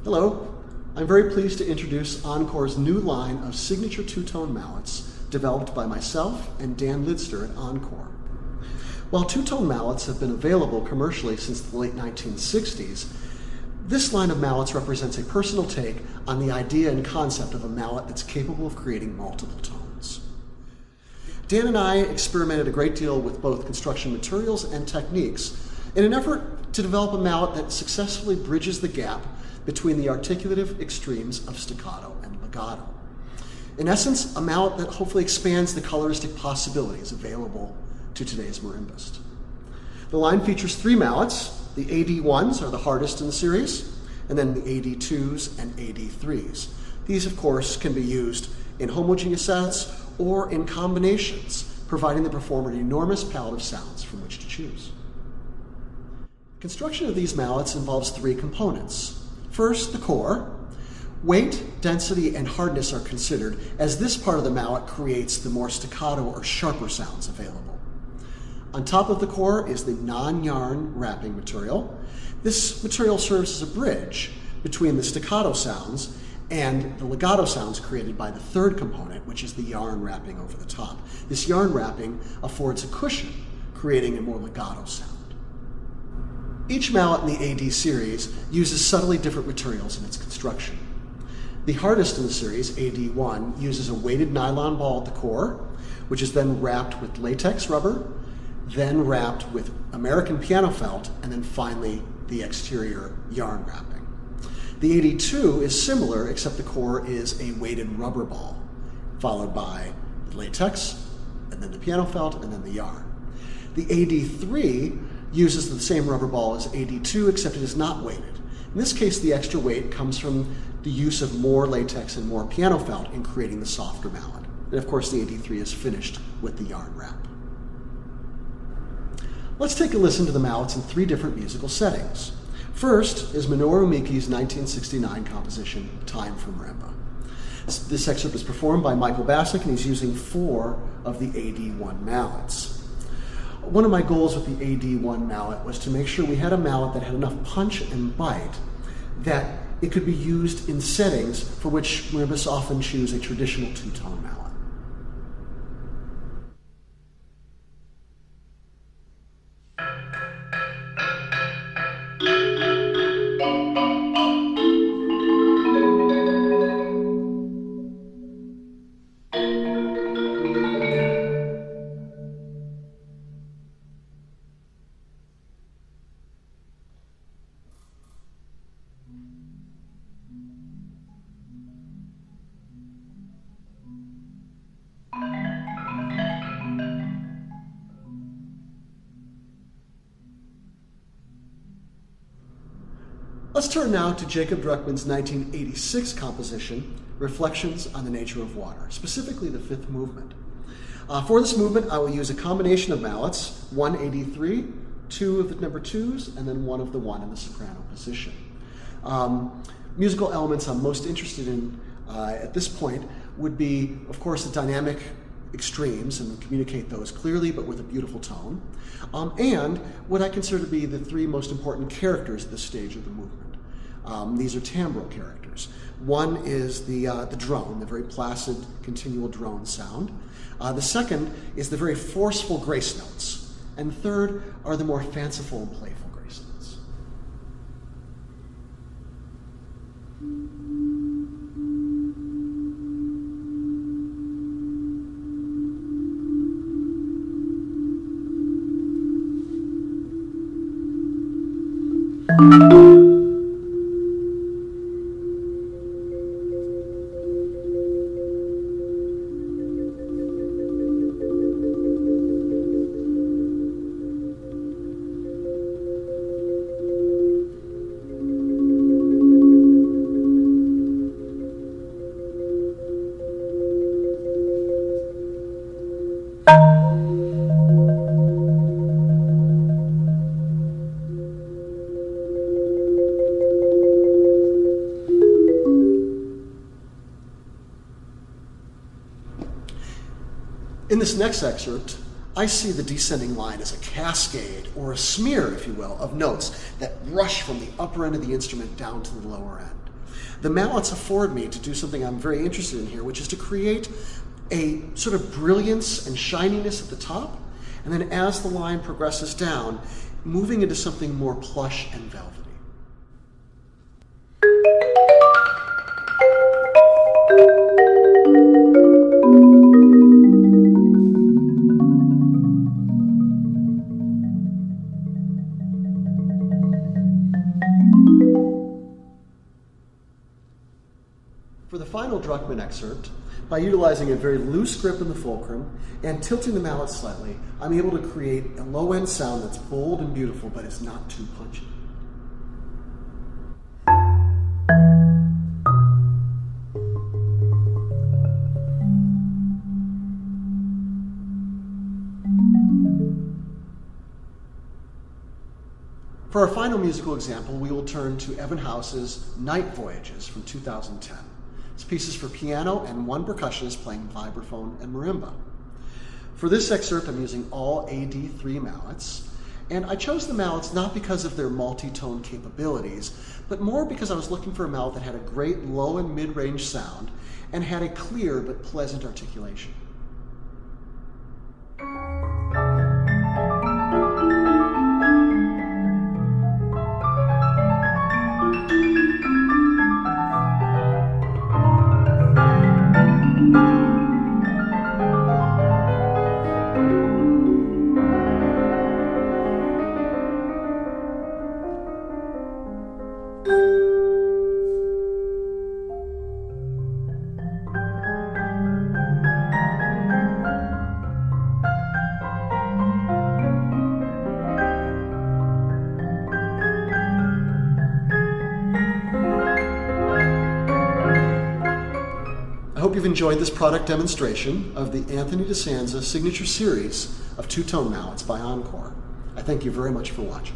Hello, I'm very pleased to introduce Encore's new line of signature two-tone mallets developed by myself and Dan Lidster at Encore. While two-tone mallets have been available commercially since the late 1960s, this line of mallets represents a personal take on the idea and concept of a mallet that's capable of creating multiple tones. Dan and I experimented a great deal with both construction materials and techniques in an effort to develop a mallet that successfully bridges the gap between the articulative extremes of staccato and legato. In essence, a mallet that hopefully expands the coloristic possibilities available to today's marimbist. The line features three mallets. The AD1s are the hardest in the series, and then the AD2s and AD3s. These, of course, can be used in homogeneous sets or in combinations, providing the performer an enormous palette of sounds from which to choose. Construction of these mallets involves three components. First, the core. Weight, density, and hardness are considered, as this part of the mallet creates the more staccato or sharper sounds available. On top of the core is the non-yarn wrapping material. This material serves as a bridge between the staccato sounds and the legato sounds created by the third component, which is the yarn wrapping over the top. This yarn wrapping affords a cushion, creating a more legato sound. Each mallet in the AD series uses subtly different materials in its construction. The hardest in the series, AD1, uses a weighted nylon ball at the core, which is then wrapped with latex rubber, then wrapped with American piano felt, and then finally the exterior yarn wrapping. The AD2 is similar, except the core is a weighted rubber ball, followed by the latex, and then the piano felt, and then the yarn. The AD3 uses the same rubber ball as AD2, except it is not weighted. In this case, the extra weight comes from the use of more latex and more piano felt in creating the softer mallet. And of course, the AD3 is finished with the yarn wrap. Let's take a listen to the mallets in three different musical settings. First is Minoru Miki's 1969 composition, Time for Marimba. This excerpt is performed by Michael Bassick, and he's using 4 of the AD1 mallets. One of my goals with the AD1 mallet was to make sure we had a mallet that had enough punch and bite that it could be used in settings for which marimbists often choose a traditional two-tone mallet. Let's turn now to Jacob Druckman's 1986 composition, Reflections on the Nature of Water, specifically the fifth movement. For this movement, I will use a combination of mallets, 1 AD3, 2 of the number 2s, and then 1 of the 1 in the soprano position. Musical elements I'm most interested in at this point would be, of course, the dynamic extremes, and communicate those clearly but with a beautiful tone, and what I consider to be the three most important characters at this stage of the movement. These are timbral characters. One is the drone, the very placid, continual drone sound. The second is the very forceful grace notes. And third are the more fanciful and playful grace notes. In this next excerpt, I see the descending line as a cascade, or a smear, if you will, of notes that rush from the upper end of the instrument down to the lower end. The mallets afford me to do something I'm very interested in here, which is to create a sort of brilliance and shininess at the top, and then as the line progresses down, moving into something more plush and velvety. For the final Druckman excerpt, by utilizing a very loose grip in the fulcrum and tilting the mallet slightly, I'm able to create a low-end sound that's bold and beautiful, but it's not too punchy. For our final musical example, we will turn to Evan House's Night Voyages from 2010. It's pieces for piano and one percussionist playing vibraphone and marimba. For this excerpt, I'm using all AD3 mallets, and I chose the mallets not because of their multi-tone capabilities, but more because I was looking for a mallet that had a great low and mid-range sound and had a clear but pleasant articulation. I hope you've enjoyed this product demonstration of the Anthony Di Sanza signature series of two-tone mallets by Encore. I thank you very much for watching.